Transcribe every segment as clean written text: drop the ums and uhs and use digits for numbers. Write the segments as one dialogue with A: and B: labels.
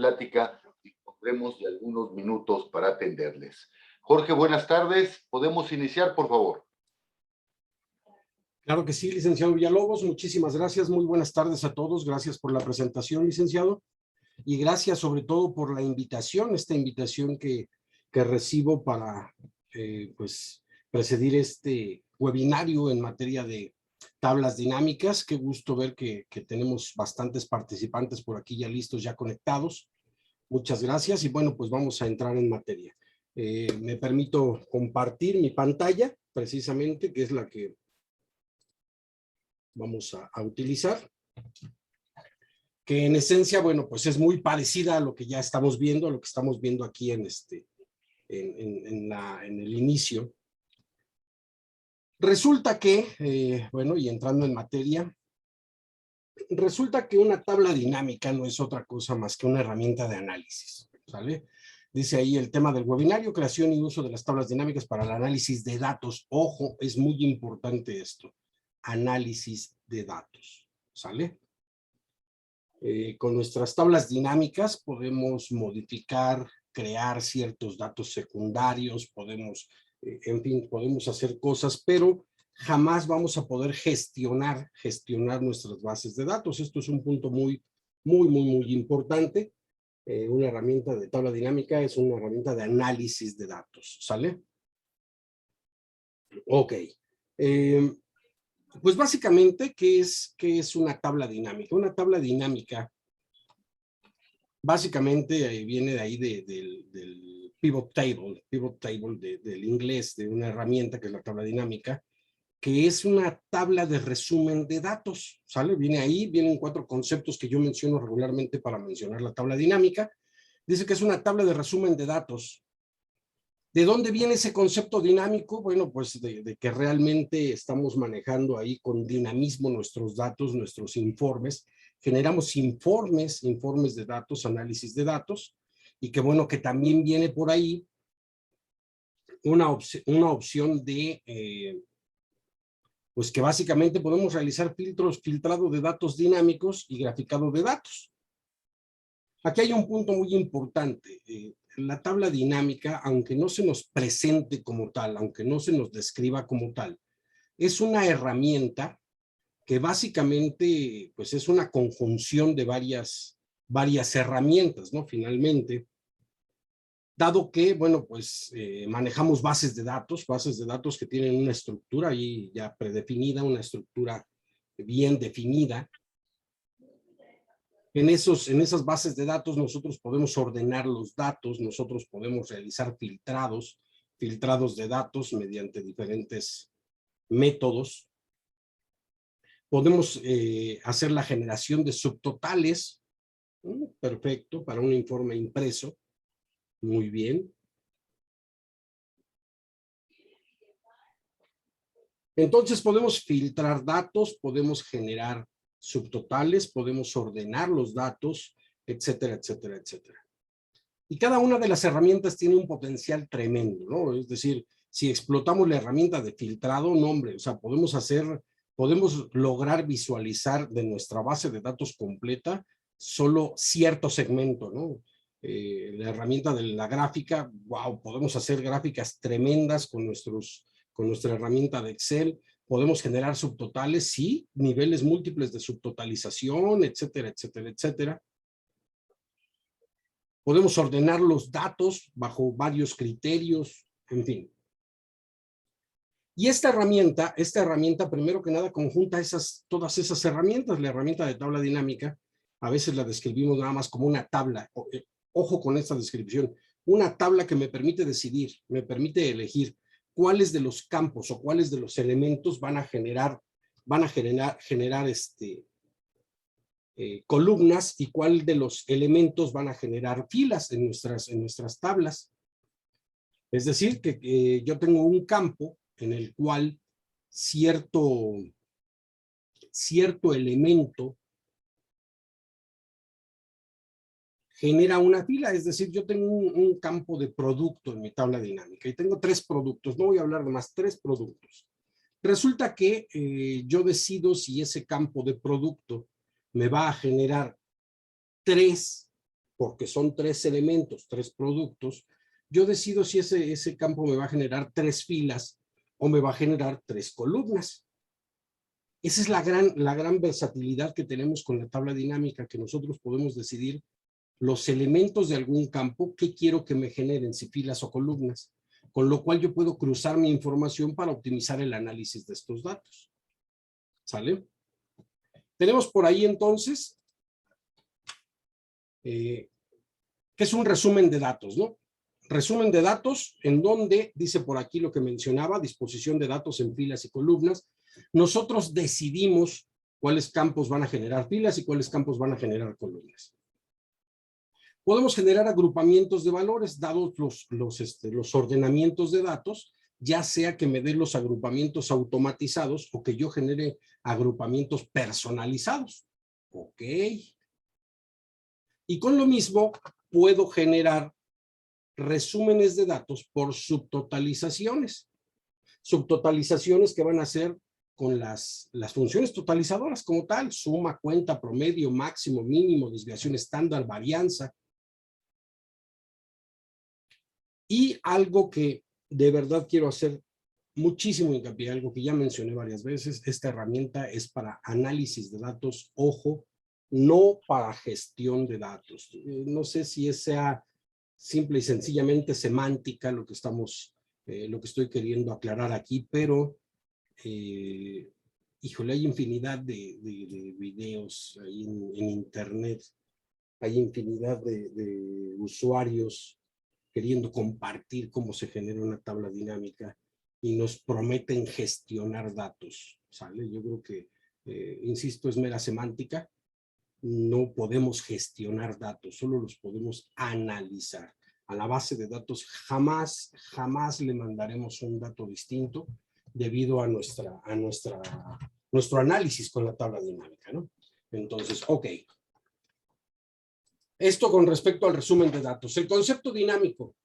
A: plática. Dispondremos de algunos minutos para atenderles. Jorge, buenas tardes. ¿Podemos iniciar, por favor?
B: Claro que sí, licenciado Villalobos. Muchísimas gracias. Muy buenas tardes a todos. Gracias por la presentación, licenciado. Y gracias sobre todo por la invitación, esta invitación que recibo para pues, presidir este webinario en materia de tablas dinámicas. Qué gusto ver que tenemos bastantes participantes por aquí ya listos, ya conectados. Muchas gracias y bueno, pues vamos a entrar en materia. Me permito compartir mi pantalla, precisamente, que es la que vamos a utilizar, que en esencia, bueno, pues es muy parecida a lo que ya estamos viendo, a lo que estamos viendo aquí en, en el inicio. Resulta que, bueno, y entrando en materia, resulta que una tabla dinámica no es otra cosa más que una herramienta de análisis, ¿sale? Dice ahí el tema del webinario, creación y uso de las tablas dinámicas para el análisis de datos. Ojo, es muy importante esto, análisis de datos, ¿sale? Con nuestras tablas dinámicas podemos modificar, crear ciertos datos secundarios, podemos, en fin, podemos hacer cosas, pero jamás vamos a poder gestionar nuestras bases de datos. Esto es un punto muy importante. Una herramienta de tabla dinámica es una herramienta de análisis de datos, ¿sale? Ok. Pues básicamente, ¿qué es una tabla dinámica? Una tabla dinámica básicamente viene de ahí del pivot table del inglés, de una herramienta que es la tabla dinámica, que es una tabla de resumen de datos, ¿sale? Viene ahí, vienen 4 conceptos que yo menciono regularmente para mencionar la tabla dinámica. Dice que es una tabla de resumen de datos. ¿De dónde viene ese concepto dinámico? Bueno, pues de que realmente estamos manejando ahí con dinamismo nuestros datos, nuestros informes. Generamos informes de datos, análisis de datos, y que bueno, que también viene por ahí una opción de, pues que básicamente podemos realizar filtrado de datos dinámicos y graficado de datos. Aquí hay un punto muy importante. La tabla dinámica, aunque no se nos presente como tal, aunque no se nos describa como tal, es una herramienta que básicamente pues es una conjunción de varias herramientas, ¿no? Finalmente, dado que, bueno, pues manejamos bases de datos que tienen una estructura ahí ya predefinida, una estructura bien definida. En esas bases de datos nosotros podemos ordenar los datos, nosotros podemos realizar filtrados de datos mediante diferentes métodos. Podemos hacer la generación de subtotales, perfecto, para un informe impreso, muy bien. Entonces podemos filtrar datos, podemos generar subtotales, podemos ordenar los datos, etcétera, etcétera, etcétera. Y cada una de las herramientas tiene un potencial tremendo, ¿no? Es decir, si explotamos la herramienta de filtrado, no, hombre, o sea, podemos lograr visualizar de nuestra base de datos completa solo cierto segmento, ¿no? La herramienta de la gráfica, wow, podemos hacer gráficas tremendas con nuestra herramienta de Excel, podemos generar subtotales, sí, niveles múltiples de subtotalización, etcétera, etcétera, etcétera. Podemos ordenar los datos bajo varios criterios, en fin. Y esta herramienta, primero que nada, conjunta todas esas herramientas. La herramienta de tabla dinámica, a veces la describimos nada más como una tabla. Ojo con esta descripción. Una tabla que me permite decidir, me permite elegir cuáles de los campos o cuáles de los elementos van a generar columnas y cuál de los elementos van a generar filas en nuestras tablas. Es decir, que yo tengo un campo en el cual cierto elemento genera una fila, es decir, yo tengo un campo de producto en mi tabla dinámica y tengo 3 productos, no voy a hablar de más, 3 productos. Resulta que yo decido si ese campo de producto me va a generar 3 porque son 3 elementos, 3 productos, yo decido si ese campo me va a generar 3 filas o me va a generar 3 columnas. Esa es la gran versatilidad que tenemos con la tabla dinámica, que nosotros podemos decidir los elementos de algún campo, qué quiero que me generen, si filas o columnas, con lo cual yo puedo cruzar mi información para optimizar el análisis de estos datos. ¿Sale? Tenemos por ahí entonces, que es un resumen de datos, ¿no? Resumen de datos en donde, dice por aquí lo que mencionaba, disposición de datos en filas y columnas. Nosotros decidimos cuáles campos van a generar filas y cuáles campos van a generar columnas. Podemos generar agrupamientos de valores dados los ordenamientos de datos, ya sea que me den los agrupamientos automatizados o que yo genere agrupamientos personalizados. Ok. Y con lo mismo puedo generar resúmenes de datos por subtotalizaciones. Subtotalizaciones que van a ser con las funciones totalizadoras como tal, suma, cuenta, promedio, máximo, mínimo, desviación estándar, varianza. Y algo que de verdad quiero hacer muchísimo hincapié, algo que ya mencioné varias veces, esta herramienta es para análisis de datos, ojo, no para gestión de datos. No sé si sea simple y sencillamente semántica lo que estoy queriendo aclarar aquí, pero híjole, hay infinidad de videos ahí en internet, hay infinidad de usuarios queriendo compartir cómo se genera una tabla dinámica y nos prometen gestionar datos, ¿sale? Yo creo que, insisto, es mera semántica. No podemos gestionar datos, solo los podemos analizar. A la base de datos jamás le mandaremos un dato distinto debido a nuestro análisis con la tabla dinámica, ¿no? Entonces, ok. Esto con respecto al resumen de datos. El concepto dinámico,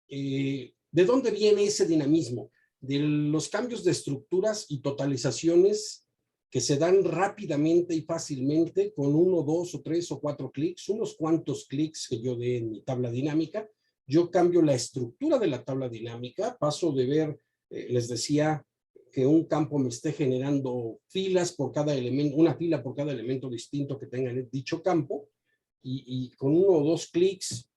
B: ¿de dónde viene ese dinamismo? De los cambios de estructuras y totalizaciones que se dan rápidamente y fácilmente con 1, 2 o 3 o 4 clics, unos cuantos clics que yo dé en mi tabla dinámica. Yo cambio la estructura de la tabla dinámica, paso de ver, les decía, que un campo me esté generando filas por cada elemento, una fila por cada elemento distinto que tenga en dicho campo, y con 1 o 2 clics,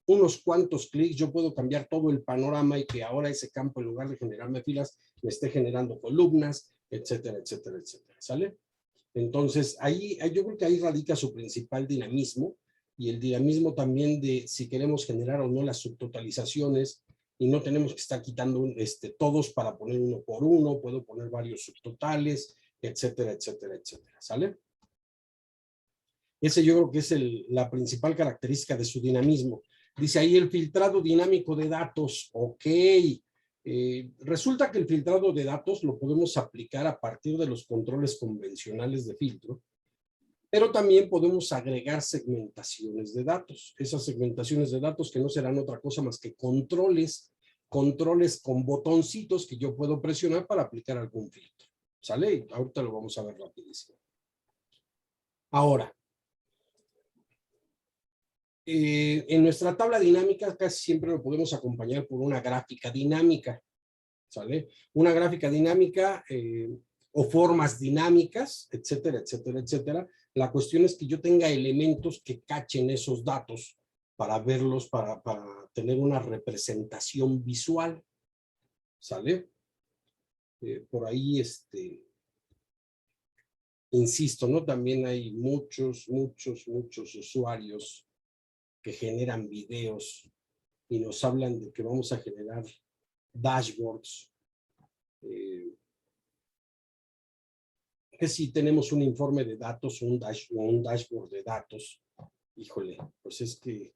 B: unos cuantos clics, yo puedo cambiar todo el panorama y que ahora ese campo, en lugar de generarme filas, me esté generando columnas, etcétera, etcétera, etcétera, ¿sale? Entonces, yo creo que ahí radica su principal dinamismo, y el dinamismo también de si queremos generar o no las subtotalizaciones, y no tenemos que estar quitando todos para poner uno por uno, puedo poner varios subtotales, etcétera, etcétera, etcétera, ¿sale? Ese yo creo que es la principal característica de su dinamismo. Dice ahí el filtrado dinámico de datos. Ok. Resulta que el filtrado de datos lo podemos aplicar a partir de los controles convencionales de filtro, pero también podemos agregar segmentaciones de datos. Esas segmentaciones de datos que no serán otra cosa más que controles con botoncitos que yo puedo presionar para aplicar algún filtro. ¿Sale? Ahorita lo vamos a ver rapidísimo. Ahora, en nuestra tabla dinámica casi siempre lo podemos acompañar por una gráfica dinámica, ¿sale? Una gráfica dinámica o formas dinámicas, etcétera, etcétera, etcétera. La cuestión es que yo tenga elementos que cachen esos datos para verlos, para tener una representación visual, ¿sale? Por ahí, insisto, ¿no? También hay muchos usuarios que generan videos y nos hablan de que vamos a generar dashboards, que si tenemos un informe de datos o un dashboard de datos, híjole, pues es que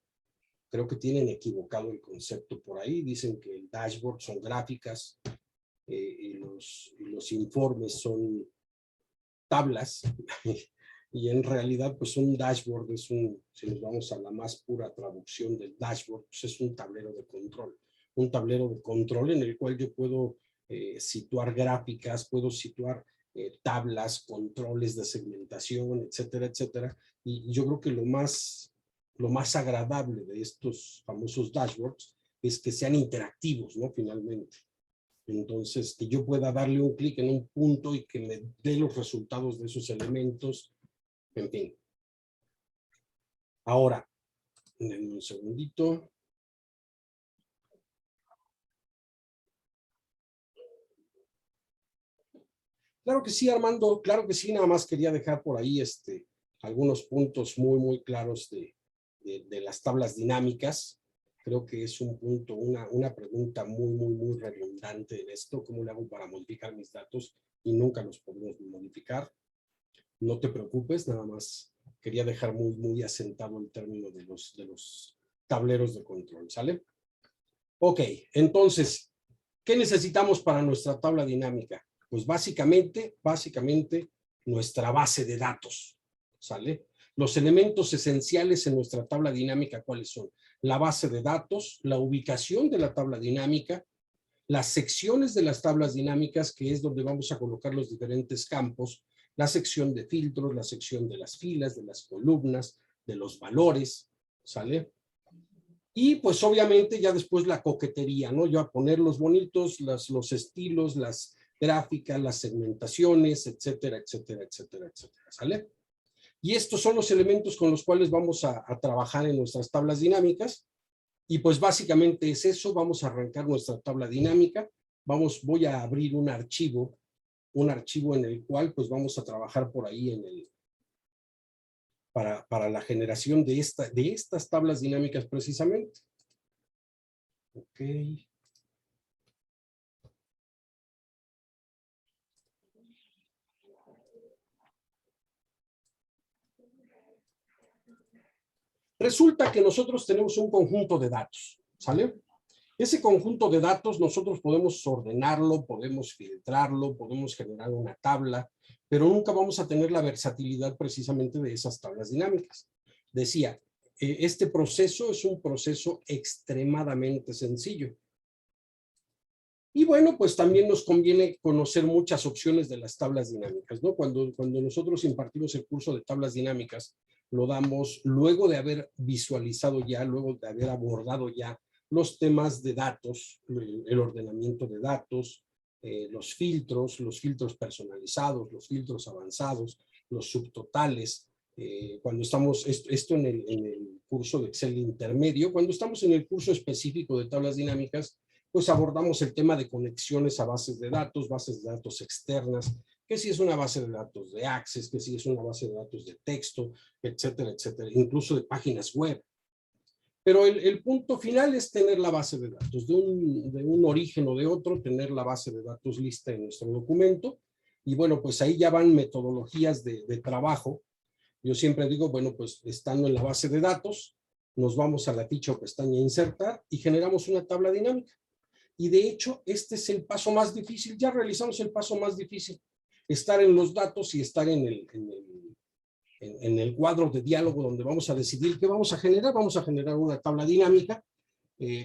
B: creo que tienen equivocado el concepto por ahí. Dicen que el dashboard son gráficas y los informes son tablas. Y en realidad, pues un dashboard es si nos vamos a la más pura traducción del dashboard, pues es un tablero de control. Un tablero de control en el cual yo puedo situar gráficas, puedo situar tablas, controles de segmentación, etcétera, etcétera. Y yo creo que lo más lo más agradable de estos famosos dashboards es que sean interactivos, ¿no? Finalmente. Entonces, que yo pueda darle un clic en un punto y que me dé los resultados de esos elementos, en fin. Ahora, denme un segundito. Claro que sí, Armando, claro que sí, nada más quería dejar por ahí algunos puntos muy claros de las tablas dinámicas. Creo que es un punto, una pregunta muy redundante en esto, ¿cómo le hago para modificar mis datos? Y nunca los podemos modificar. No te preocupes, nada más quería dejar muy asentado el término de los tableros de control, ¿sale? Ok, entonces, ¿qué necesitamos para nuestra tabla dinámica? Pues básicamente nuestra base de datos, ¿sale? Los elementos esenciales en nuestra tabla dinámica, ¿cuáles son? La base de datos, la ubicación de la tabla dinámica, las secciones de las tablas dinámicas, que es donde vamos a colocar los diferentes campos, la sección de filtros, la sección de las filas, de las columnas, de los valores, ¿sale? Y pues obviamente ya después la coquetería, ¿no? Ya ponerlos bonitos, los estilos, las gráficas, las segmentaciones, etcétera, ¿sale? Y estos son los elementos con los cuales vamos a trabajar en nuestras tablas dinámicas. Y pues básicamente es eso, vamos a arrancar nuestra tabla dinámica. Voy a abrir un archivo en el cual pues vamos a trabajar por ahí para la generación de estas tablas dinámicas precisamente. Ok. Resulta que nosotros tenemos un conjunto de datos, ¿sale? Ese conjunto de datos nosotros podemos ordenarlo, podemos filtrarlo, podemos generar una tabla, pero nunca vamos a tener la versatilidad precisamente de esas tablas dinámicas. Decía, este proceso es un proceso extremadamente sencillo. Y bueno, pues también nos conviene conocer muchas opciones de las tablas dinámicas, ¿no? Cuando nosotros impartimos el curso de tablas dinámicas, lo damos luego de haber visualizado ya, luego de haber abordado ya los temas de datos, el ordenamiento de datos, los filtros personalizados, los filtros avanzados, los subtotales. Cuando estamos, esto en el curso de Excel intermedio, cuando estamos en el curso específico de tablas dinámicas, pues abordamos el tema de conexiones a bases de datos externas, que si es una base de datos de Access, que si es una base de datos de texto, etcétera, incluso de páginas web. Pero el punto final es tener la base de datos, de un origen o de otro, tener la base de datos lista en nuestro documento, y bueno, pues ahí ya van metodologías de trabajo. Yo siempre digo, bueno, pues estando en la base de datos, nos vamos a la ficha o pestaña insertar y generamos una tabla dinámica. Y de hecho, este es el paso más difícil. Ya realizamos el paso más difícil. Estar en los datos y estar en el cuadro de diálogo donde vamos a decidir qué vamos a generar. Vamos a generar una tabla dinámica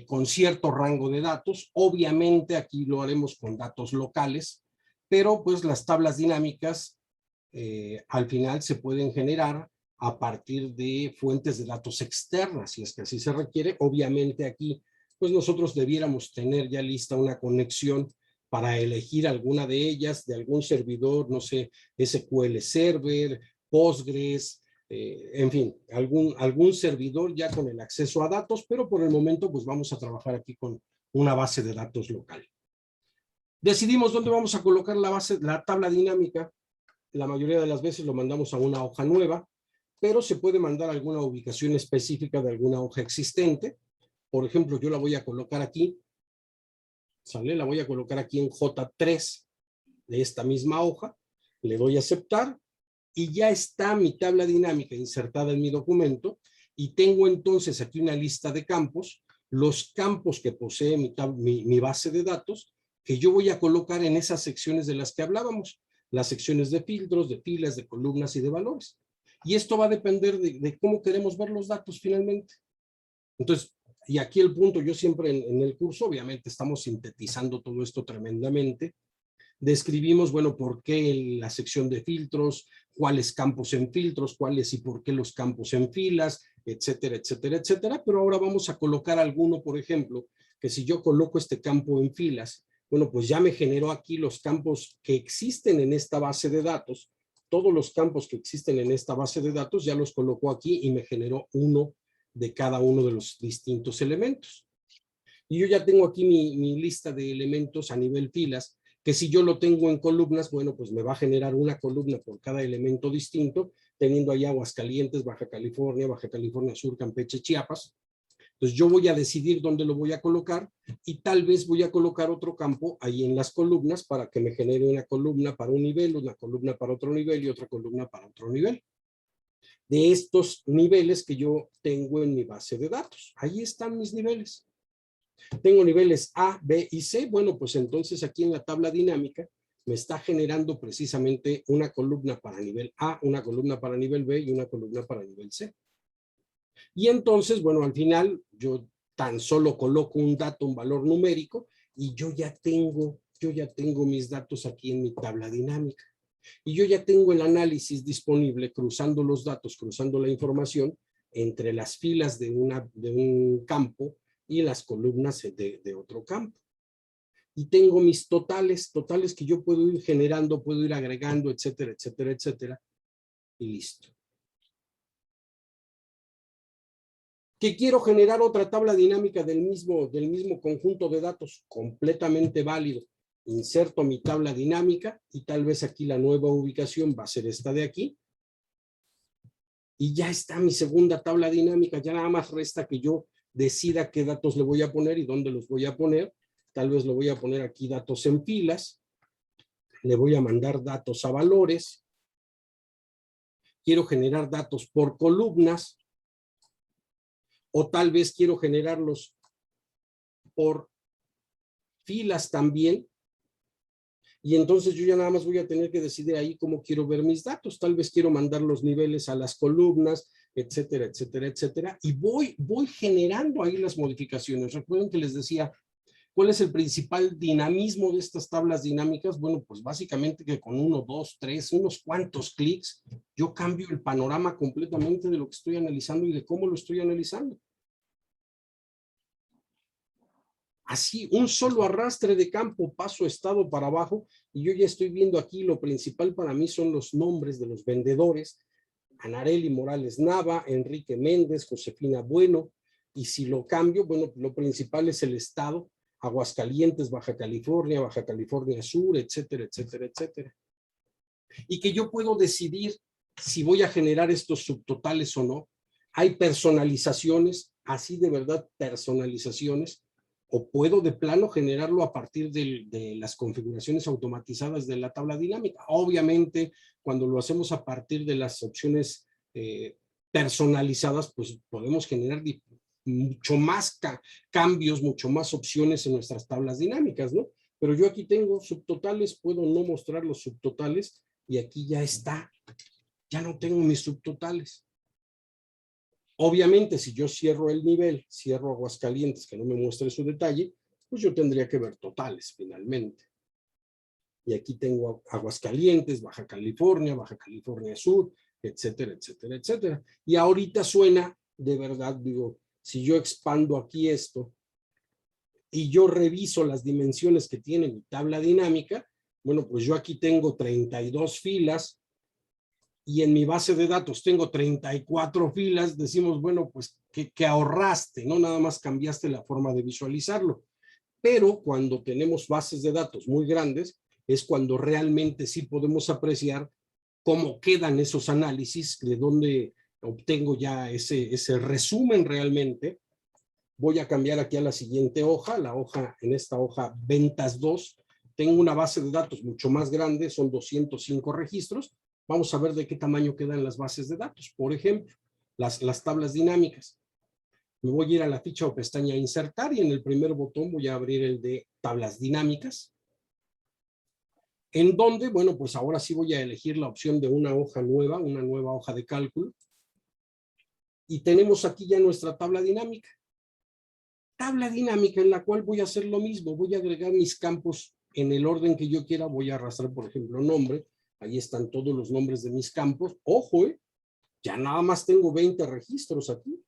B: con cierto rango de datos. Obviamente aquí lo haremos con datos locales, pero pues las tablas dinámicas al final se pueden generar a partir de fuentes de datos externas, si es que así se requiere. Obviamente aquí pues nosotros debiéramos tener ya lista una conexión para elegir alguna de ellas, de algún servidor, no sé, SQL Server, Postgres, en fin, algún servidor ya con el acceso a datos, pero por el momento pues vamos a trabajar aquí con una base de datos local. Decidimos dónde vamos a colocar la tabla dinámica. La mayoría de las veces lo mandamos a una hoja nueva, pero se puede mandar a alguna ubicación específica de alguna hoja existente. Por ejemplo, yo la voy a colocar aquí, ¿sale? La voy a colocar aquí en J3 de esta misma hoja, le doy a aceptar y ya está mi tabla dinámica insertada en mi documento y tengo entonces aquí una lista de campos, los campos que posee mi base de datos, que yo voy a colocar en esas secciones de las que hablábamos, las secciones de filtros, de filas, de columnas y de valores. Y esto va a depender de cómo queremos ver los datos finalmente. Entonces, y aquí el punto, yo siempre en el curso, obviamente estamos sintetizando todo esto tremendamente, describimos, bueno, por qué la sección de filtros, cuáles campos en filtros, cuáles y por qué los campos en filas, etcétera, etcétera, etcétera. Pero ahora vamos a colocar alguno, por ejemplo, que si yo coloco este campo en filas, bueno, pues ya me generó aquí los campos que existen en esta base de datos. Todos los campos que existen en esta base de datos ya los colocó aquí y me generó uno de cada uno de los distintos elementos. Y yo ya tengo aquí mi lista de elementos a nivel filas, que si yo lo tengo en columnas, bueno, pues me va a generar una columna por cada elemento distinto, teniendo ahí Aguascalientes, Baja California Sur, Campeche, Chiapas. Entonces yo voy a decidir dónde lo voy a colocar y tal vez voy a colocar otro campo ahí en las columnas para que me genere una columna para un nivel, una columna para otro nivel y otra columna para otro nivel. De estos niveles que yo tengo en mi base de datos. Ahí están mis niveles. Tengo niveles A, B y C. Bueno, pues entonces aquí en la tabla dinámica me está generando precisamente una columna para nivel A, una columna para nivel B y una columna para nivel C. Y entonces, bueno, al final yo tan solo coloco un dato, un valor numérico, y yo ya tengo mis datos aquí en mi tabla dinámica. Y yo ya tengo el análisis disponible cruzando los datos, cruzando la información entre las filas de un campo y las columnas de otro campo. Y tengo mis totales que yo puedo ir generando, puedo ir agregando, etcétera, etcétera, etcétera. Y listo. Que quiero generar otra tabla dinámica del mismo conjunto de datos, completamente válido. Inserto mi tabla dinámica y tal vez aquí la nueva ubicación va a ser esta de aquí. Y ya está mi segunda tabla dinámica, ya nada más resta que yo decida qué datos le voy a poner y dónde los voy a poner. Tal vez lo voy a poner aquí datos en filas. Le voy a mandar datos a valores. Quiero generar datos por columnas. O tal vez quiero generarlos por filas también. Y entonces yo ya nada más voy a tener que decidir ahí cómo quiero ver mis datos. Tal vez quiero mandar los niveles a las columnas, etcétera, etcétera, etcétera. Y voy generando ahí las modificaciones. Recuerden que les decía, ¿cuál es el principal dinamismo de estas tablas dinámicas? Bueno, pues básicamente que con 1, 2, 3, unos cuantos clics, yo cambio el panorama completamente de lo que estoy analizando y de cómo lo estoy analizando. Así, un solo arrastre de campo, paso estado para abajo, y yo ya estoy viendo aquí, lo principal para mí son los nombres de los vendedores: Anareli Morales Nava, Enrique Méndez, Josefina Bueno, y si lo cambio, bueno, lo principal es el estado: Aguascalientes, Baja California Sur, etcétera, etcétera, etcétera. Y que yo puedo decidir si voy a generar estos subtotales o no. Hay personalizaciones, así de verdad personalizaciones, o puedo de plano generarlo a partir de las configuraciones automatizadas de la tabla dinámica. Obviamente, cuando lo hacemos a partir de las opciones personalizadas, pues podemos generar mucho más cambios, mucho más opciones en nuestras tablas dinámicas, ¿no? Pero yo aquí tengo subtotales, puedo no mostrar los subtotales y aquí ya está. Ya no tengo mis subtotales. Obviamente, si yo cierro el nivel, cierro Aguascalientes, que no me muestre su detalle, pues yo tendría que ver totales finalmente. Y aquí tengo Aguascalientes, Baja California Sur, etcétera, etcétera, etcétera. Y ahorita suena, de verdad, digo, si yo expando aquí esto y yo reviso las dimensiones que tiene mi tabla dinámica, bueno, pues yo aquí tengo 32 filas, y en mi base de datos tengo 34 filas, decimos, bueno, pues que ahorraste, no nada más cambiaste la forma de visualizarlo. Pero cuando tenemos bases de datos muy grandes, es cuando realmente sí podemos apreciar cómo quedan esos análisis, de dónde obtengo ya ese resumen realmente. Voy a cambiar aquí a la siguiente hoja, en esta hoja ventas 2, tengo una base de datos mucho más grande, son 205 registros. Vamos a ver de qué tamaño quedan las bases de datos. Por ejemplo, las tablas dinámicas. Me voy a ir a la ficha o pestaña insertar y en el primer botón voy a abrir el de tablas dinámicas. En donde, bueno, pues ahora sí voy a elegir la opción de una hoja nueva, una nueva hoja de cálculo. Y tenemos aquí ya nuestra tabla dinámica. Tabla dinámica en la cual voy a hacer lo mismo. Voy a agregar mis campos en el orden que yo quiera. Voy a arrastrar, por ejemplo, nombre. Ahí están todos los nombres de mis campos. Ojo, Ya nada más tengo 20 registros aquí.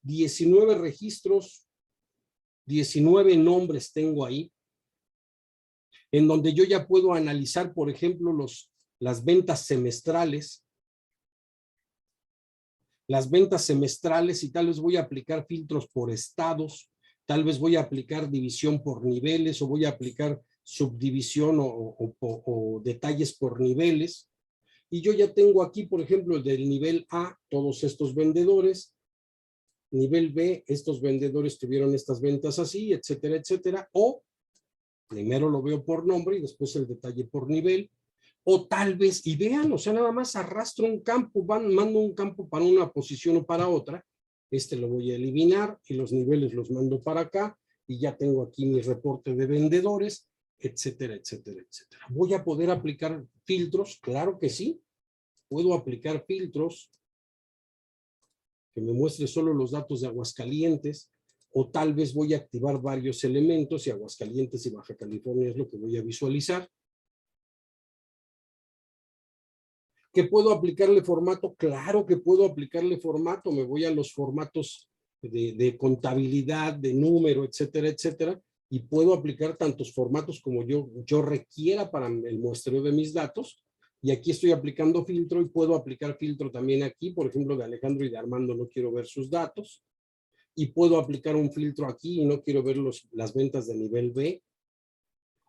B: 19 registros, 19 nombres tengo ahí, en donde yo ya puedo analizar, por ejemplo, las ventas semestrales. Las ventas semestrales, y tal vez voy a aplicar filtros por estados, tal vez voy a aplicar división por niveles, o voy a aplicar subdivisión o detalles por niveles. Y yo ya tengo aquí, por ejemplo, del nivel A, todos estos vendedores. Nivel B, estos vendedores tuvieron estas ventas así, etcétera, etcétera. O primero lo veo por nombre y después el detalle por nivel. O tal vez, y vean, o sea, nada más arrastro un campo, mando un campo para una posición o para otra. Este lo voy a eliminar y los niveles los mando para acá. Y ya tengo aquí mi reporte de vendedores, etcétera, etcétera, etcétera. ¿Voy a poder aplicar filtros? Claro que sí. Puedo aplicar filtros que me muestre solo los datos de Aguascalientes, o tal vez voy a activar varios elementos y Aguascalientes y Baja California es lo que voy a visualizar. ¿Que puedo aplicarle formato? Claro que puedo aplicarle formato. Me voy a los formatos de contabilidad, de número, etcétera, etcétera, y puedo aplicar tantos formatos como yo requiera para el muestreo de mis datos. Y aquí estoy aplicando filtro y puedo aplicar filtro también aquí, por ejemplo, de Alejandro y de Armando no quiero ver sus datos. Y puedo aplicar un filtro aquí y no quiero ver las ventas de nivel B.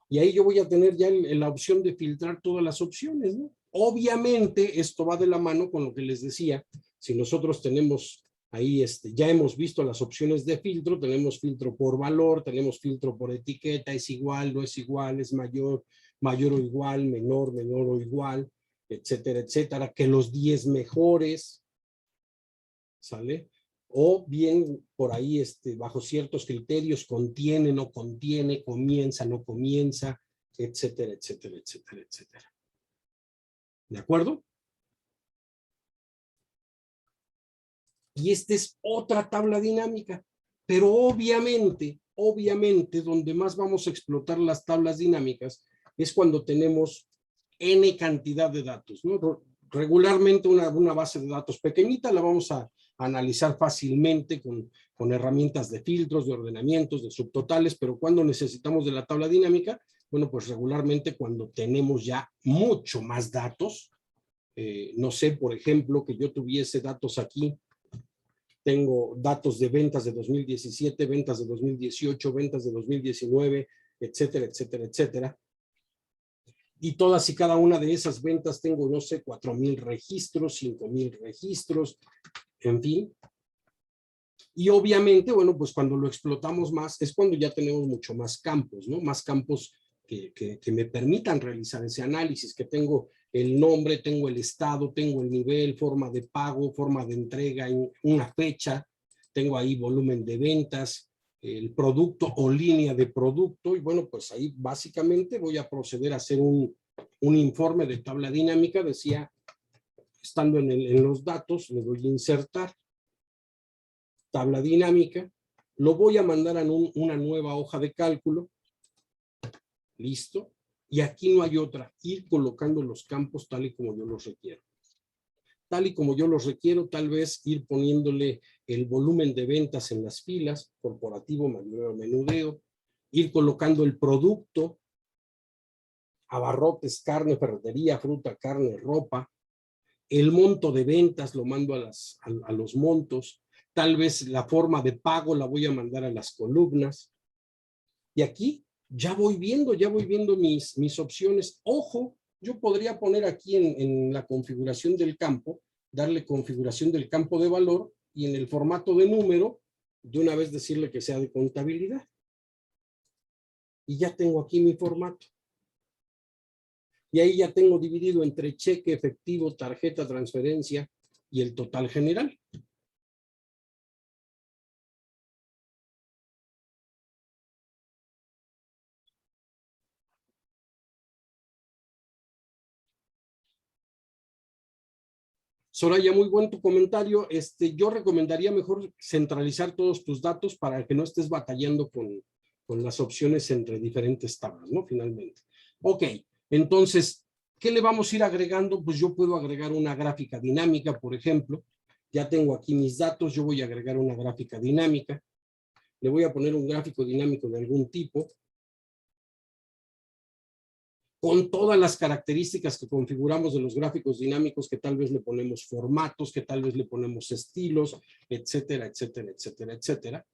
B: Y ahí yo voy a tener ya la opción de filtrar todas las opciones, ¿no? Obviamente esto va de la mano con lo que les decía. Si nosotros tenemos ahí, ya hemos visto las opciones de filtro, tenemos filtro por valor, tenemos filtro por etiqueta, es igual, no es igual, es mayor, mayor o igual, menor, menor o igual, etcétera, etcétera, que los 10 mejores, ¿sale? O bien por ahí, bajo ciertos criterios, contiene, no contiene, comienza, no comienza, etcétera, etcétera, etcétera, etcétera. ¿De acuerdo? Y esta es otra tabla dinámica, pero obviamente, donde más vamos a explotar las tablas dinámicas es cuando tenemos N cantidad de datos, ¿no? Regularmente una base de datos pequeñita la vamos a analizar fácilmente con herramientas de filtros, de ordenamientos, de subtotales, pero cuando necesitamos de la tabla dinámica, bueno, pues regularmente cuando tenemos ya mucho más datos, no sé, por ejemplo, que yo tuviese datos aquí, tengo datos de ventas de 2017, ventas de 2018, ventas de 2019, etcétera, etcétera, etcétera. Y todas y cada una de esas ventas tengo, no sé, 4,000 registros, 5,000 registros, en fin. Y obviamente, bueno, pues cuando lo explotamos más es cuando ya tenemos mucho más campos, ¿no? Más campos que me permitan realizar ese análisis, que tengo el nombre, tengo el estado, tengo el nivel, forma de pago, forma de entrega, una fecha, tengo ahí volumen de ventas, el producto o línea de producto, y bueno, pues ahí básicamente voy a proceder a hacer un informe de tabla dinámica. Decía, estando en los datos, le voy a insertar tabla dinámica, lo voy a mandar a una nueva hoja de cálculo, listo, y aquí no hay otra, ir colocando los campos tal y como yo los requiero. Tal y como yo los requiero, tal vez ir poniéndole el volumen de ventas en las filas, corporativo, mayoreo, menudeo, ir colocando el producto, abarrotes, carne, ferretería, fruta, carne, ropa, el monto de ventas lo mando a los montos, tal vez la forma de pago la voy a mandar a las columnas, y aquí ya voy viendo mis opciones. Ojo, yo podría poner aquí en la configuración del campo, darle configuración del campo de valor, y en el formato de número, de una vez decirle que sea de contabilidad. Y ya tengo aquí mi formato. Y ahí ya tengo dividido entre cheque, efectivo, tarjeta, transferencia y el total general. Soraya, muy buen tu comentario. Yo recomendaría mejor centralizar todos tus datos para que no estés batallando con las opciones entre diferentes tablas, ¿no? Finalmente. Ok, entonces, ¿Qué le vamos a ir agregando? Pues yo puedo agregar una gráfica dinámica, por ejemplo. Ya tengo aquí mis datos, yo voy a agregar una gráfica dinámica. Le voy a poner un gráfico dinámico de algún tipo, con todas las características que configuramos de los gráficos dinámicos, que tal vez le ponemos formatos, que tal vez le ponemos estilos, etcétera, etcétera, etcétera, etcétera.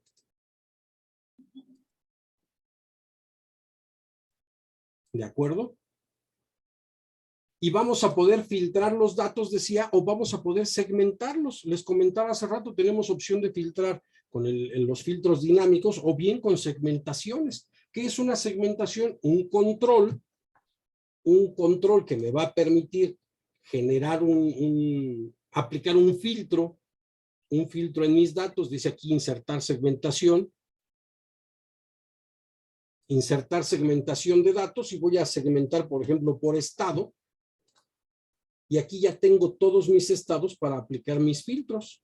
B: ¿De acuerdo? Y vamos a poder filtrar los datos, decía, o vamos a poder segmentarlos. Les comentaba hace rato, tenemos opción de filtrar con los filtros dinámicos o bien con segmentaciones. ¿Qué es una segmentación? Un control que me va a permitir generar aplicar un filtro en mis datos. Dice aquí insertar segmentación de datos, y voy a segmentar, por ejemplo, por estado. Y aquí ya tengo todos mis estados para aplicar mis filtros.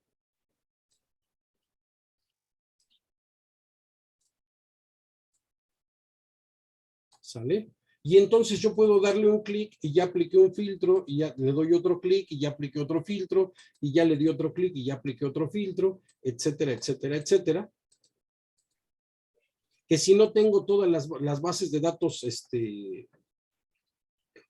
B: ¿Sale? Y entonces yo puedo darle un clic y ya apliqué un filtro, y ya le doy otro clic y ya apliqué otro filtro, y ya le di otro clic y ya apliqué otro filtro, etcétera, etcétera, etcétera. Que si no tengo todas las bases de datos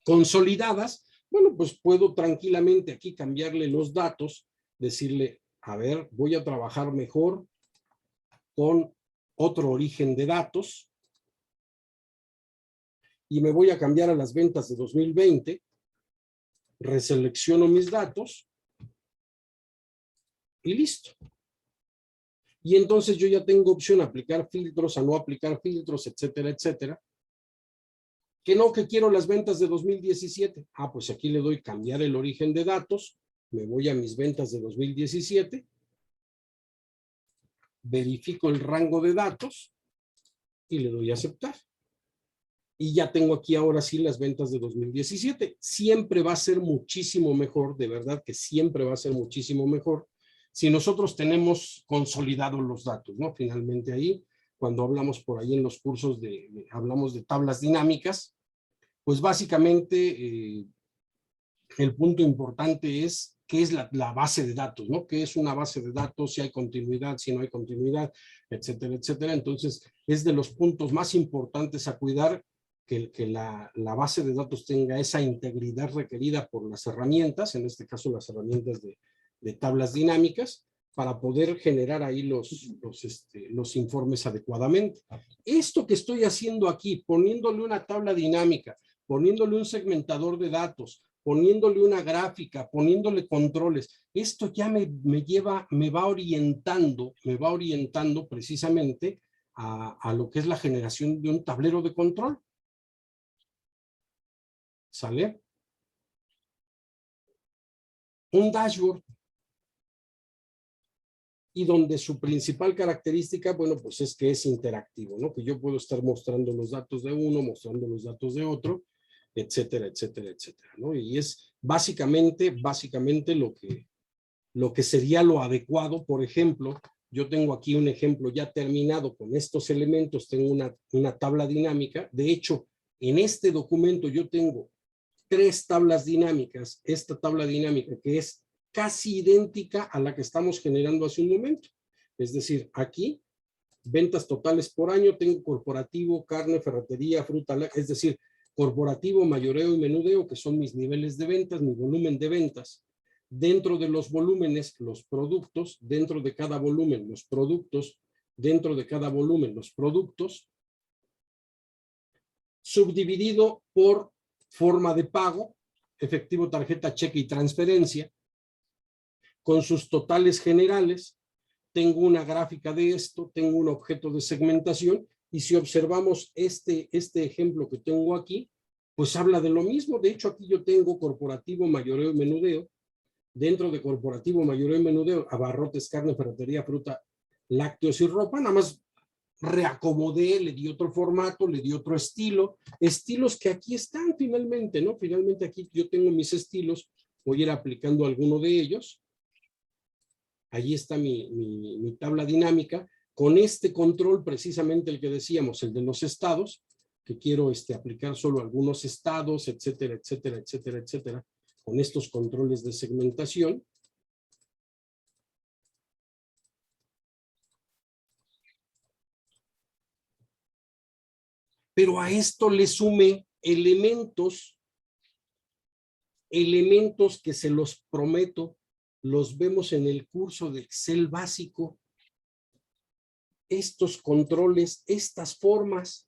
B: consolidadas, bueno, pues puedo tranquilamente aquí cambiarle los datos, decirle, a ver, voy a trabajar mejor con otro origen de datos, y me voy a cambiar a las ventas de 2020, reselecciono mis datos, y listo. Y entonces yo ya tengo opción a aplicar filtros, a no aplicar filtros, etcétera, etcétera. Que no, que quiero las ventas de 2017. Ah, pues aquí le doy cambiar el origen de datos, me voy a mis ventas de 2017, verifico el rango de datos y le doy a aceptar. Y ya tengo aquí ahora sí las ventas de 2017. Siempre va a ser muchísimo mejor, de verdad que siempre va a ser muchísimo mejor si nosotros tenemos consolidados los datos, ¿no? Finalmente ahí, cuando hablamos por ahí en los cursos hablamos de tablas dinámicas, pues básicamente el punto importante es qué es la base de datos, ¿no? ¿Qué es una base de datos? Si hay continuidad, si no hay continuidad, etcétera, etcétera. Entonces, es de los puntos más importantes a cuidar que la base de datos tenga esa integridad requerida por las herramientas, en este caso las herramientas de tablas dinámicas, para poder generar ahí los informes adecuadamente. Esto que estoy haciendo aquí, poniéndole una tabla dinámica, poniéndole un segmentador de datos, poniéndole una gráfica, poniéndole controles, esto ya me va orientando precisamente a lo que es la generación de un tablero de control. ¿Sale? Un dashboard. Y donde su principal característica, bueno, pues es que es interactivo, ¿no? Que yo puedo estar mostrando los datos de uno, mostrando los datos de otro, etcétera, etcétera, etcétera, ¿no? Y es básicamente lo que sería lo adecuado. Por ejemplo, yo tengo aquí un ejemplo ya terminado con estos elementos, tengo una tabla dinámica. De hecho, en este documento yo tengo 3 tablas dinámicas. Esta tabla dinámica que es casi idéntica a la que estamos generando hace un momento. Es decir, aquí, ventas totales por año, tengo corporativo, carne, ferretería, fruta, es decir, corporativo, mayoreo y menudeo, que son mis niveles de ventas, mi volumen de ventas. Dentro de los volúmenes, los productos, dentro de cada volumen, los productos, dentro de cada volumen, los productos, subdividido por forma de pago, efectivo, tarjeta, cheque y transferencia, con sus totales generales. Tengo una gráfica de esto, tengo un objeto de segmentación, y si observamos este ejemplo que tengo aquí, pues habla de lo mismo. De hecho, aquí yo tengo corporativo, mayoreo y menudeo. Dentro de corporativo, mayoreo y menudeo, abarrotes, carne, ferretería, fruta, lácteos y ropa. Nada más reacomodé, le di otro formato, le di otro estilo, estilos que aquí están finalmente, ¿no? Finalmente aquí yo tengo mis estilos, voy a ir aplicando alguno de ellos. Allí está mi tabla dinámica, con este control precisamente el que decíamos, el de los estados, que quiero aplicar solo algunos estados, etcétera, etcétera, etcétera, etcétera, con estos controles de segmentación. Pero a esto le sume elementos que se los prometo, los vemos en el curso de Excel básico. Estos controles, estas formas,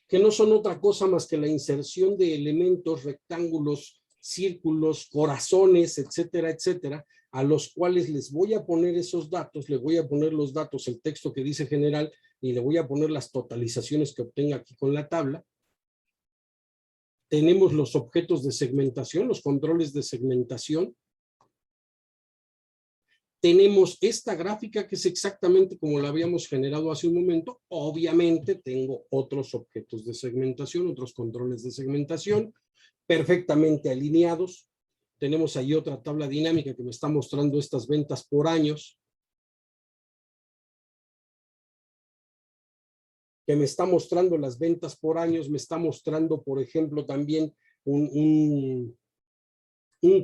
B: que no son otra cosa más que la inserción de elementos, rectángulos, círculos, corazones, etcétera, etcétera, a los cuales les voy a poner esos datos, le voy a poner los datos, el texto que dice general, y le voy a poner las totalizaciones que obtenga aquí con la tabla. Tenemos los objetos de segmentación, los controles de segmentación. Tenemos esta gráfica que es exactamente como la habíamos generado hace un momento. Obviamente tengo otros objetos de segmentación, otros controles de segmentación, perfectamente alineados. Tenemos ahí otra tabla dinámica que me está mostrando estas ventas por años, que me está mostrando las ventas por años, me está mostrando, por ejemplo, también un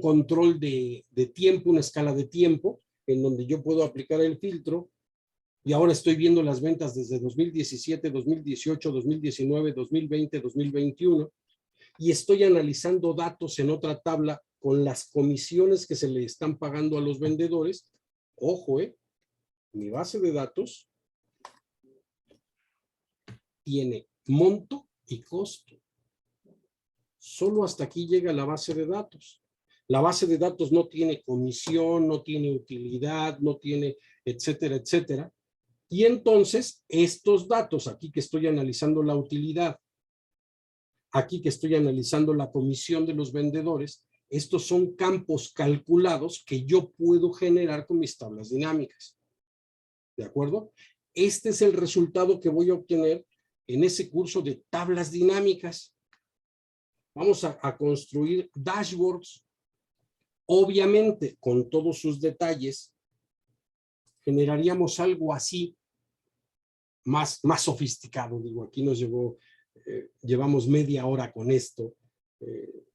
B: control de tiempo, una escala de tiempo, en donde yo puedo aplicar el filtro, y ahora estoy viendo las ventas desde 2017, 2018, 2019, 2020, 2021, y estoy analizando datos en otra tabla con las comisiones que se le están pagando a los vendedores. Ojo, mi base de datos tiene monto y costo. Solo hasta aquí llega la base de datos. La base de datos no tiene comisión, no tiene utilidad, no tiene etcétera, etcétera. Y entonces estos datos, aquí que estoy analizando la utilidad, aquí que estoy analizando la comisión de los vendedores, estos son campos calculados que yo puedo generar con mis tablas dinámicas. ¿De acuerdo? Este es el resultado que voy a obtener en ese curso de tablas dinámicas. Vamos a construir dashboards, obviamente con todos sus detalles. Generaríamos algo así, más sofisticado. Digo, aquí nos llevamos media hora con esto,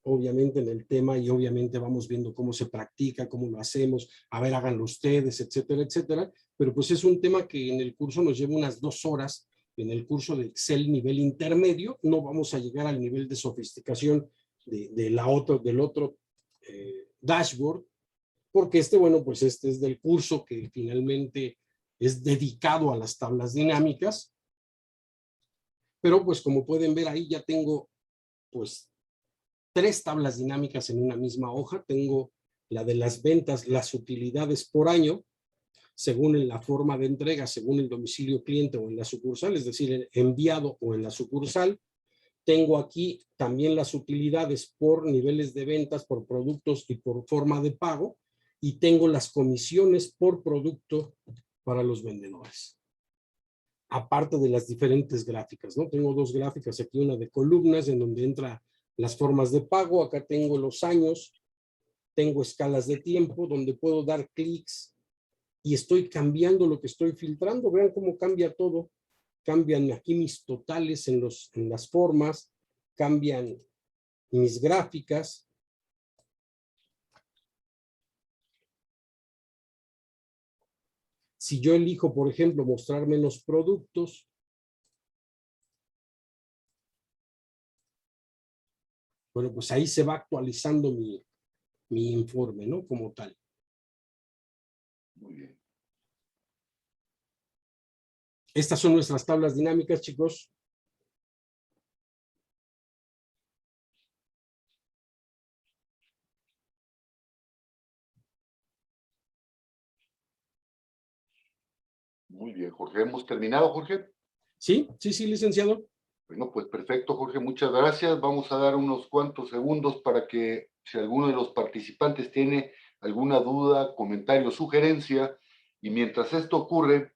B: obviamente en el tema, y obviamente vamos viendo cómo se practica, cómo lo hacemos, a ver, háganlo ustedes, etcétera, etcétera. Pero pues es un tema que en el curso nos lleva unas 2 horas. En el curso de Excel nivel intermedio no vamos a llegar al nivel de sofisticación del otro dashboard, porque bueno, pues este es del curso que finalmente es dedicado a las tablas dinámicas. Pero pues como pueden ver ahí ya tengo pues 3 tablas dinámicas en una misma hoja. Tengo la de las ventas, las utilidades por año, según la forma de entrega, según el domicilio cliente o en la sucursal, es decir, enviado o en la sucursal. Tengo aquí también las utilidades por niveles de ventas, por productos y por forma de pago. Y tengo las comisiones por producto para los vendedores. Aparte de las diferentes gráficas, ¿no? Tengo 2 gráficas aquí, una de columnas en donde entra las formas de pago. Acá tengo los años, tengo escalas de tiempo donde puedo dar clics y estoy cambiando lo que estoy filtrando. Vean cómo cambia todo. Cambian aquí mis totales en las formas, cambian mis gráficas. Si yo elijo, por ejemplo, mostrar menos productos, bueno, pues ahí se va actualizando mi informe, ¿no? Como tal.
A: Muy bien.
B: Estas son nuestras tablas dinámicas, chicos.
A: Muy bien, Jorge. ¿Hemos terminado, Jorge?
B: Sí, licenciado.
A: Bueno, pues perfecto, Jorge. Muchas gracias. Vamos a dar unos cuantos segundos para que si alguno de los participantes tiene alguna duda, comentario, sugerencia, y mientras esto ocurre,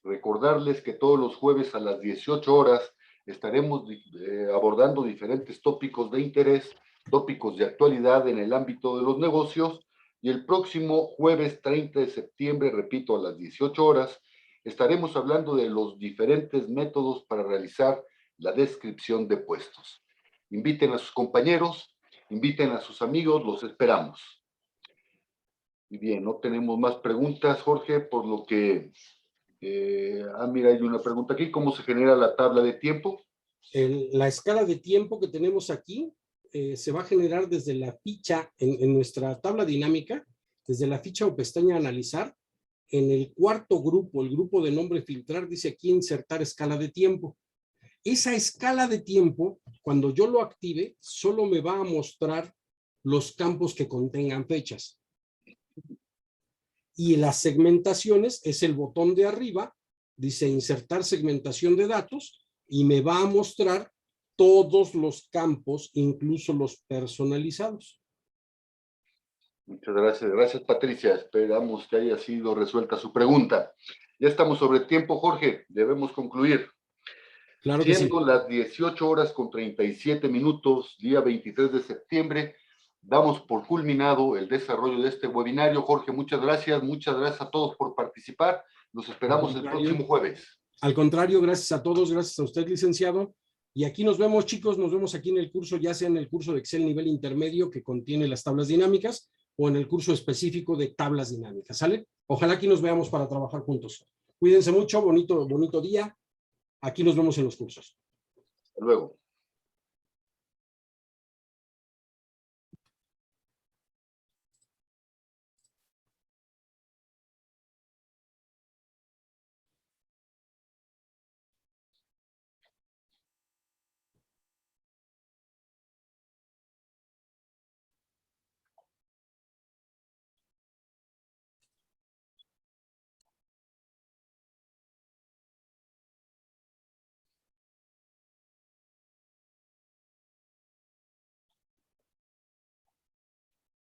A: recordarles que todos los jueves a las 18 horas estaremos abordando diferentes tópicos de interés, tópicos de actualidad en el ámbito de los negocios, y el próximo jueves 30 de septiembre, repito, a las 18 horas, estaremos hablando de los diferentes métodos para realizar la descripción de puestos. Inviten a sus compañeros, inviten a sus amigos, los esperamos. Y bien, no tenemos más preguntas, Jorge, por lo que... mira, hay una pregunta aquí. ¿Cómo se genera la tabla de tiempo?
B: La escala de tiempo que tenemos aquí se va a generar desde la ficha, en nuestra tabla dinámica, desde la ficha o pestaña analizar. En el cuarto grupo, el grupo de nombre filtrar, dice aquí insertar escala de tiempo. Esa escala de tiempo, cuando yo lo active, solo me va a mostrar los campos que contengan fechas. Y las segmentaciones es el botón de arriba, dice insertar segmentación de datos, y me va a mostrar todos los campos, incluso los personalizados.
A: Muchas gracias. Gracias, Patricia. Esperamos que haya sido resuelta su pregunta. Ya estamos sobre tiempo, Jorge. Debemos concluir.
B: Claro que sí.
A: Siendo las 18:37, día 23 de septiembre, damos por culminado el desarrollo de este webinario. Jorge, muchas gracias. Muchas gracias a todos por participar. Los esperamos el próximo jueves.
B: Al contrario, gracias a todos. Gracias a usted, licenciado. Y aquí nos vemos, chicos. Nos vemos aquí en el curso, ya sea en el curso de Excel nivel intermedio que contiene las tablas dinámicas o en el curso específico de tablas dinámicas. ¿Sale? Ojalá aquí nos veamos para trabajar juntos. Cuídense mucho. Bonito día. Aquí nos vemos en los cursos.
A: Hasta luego.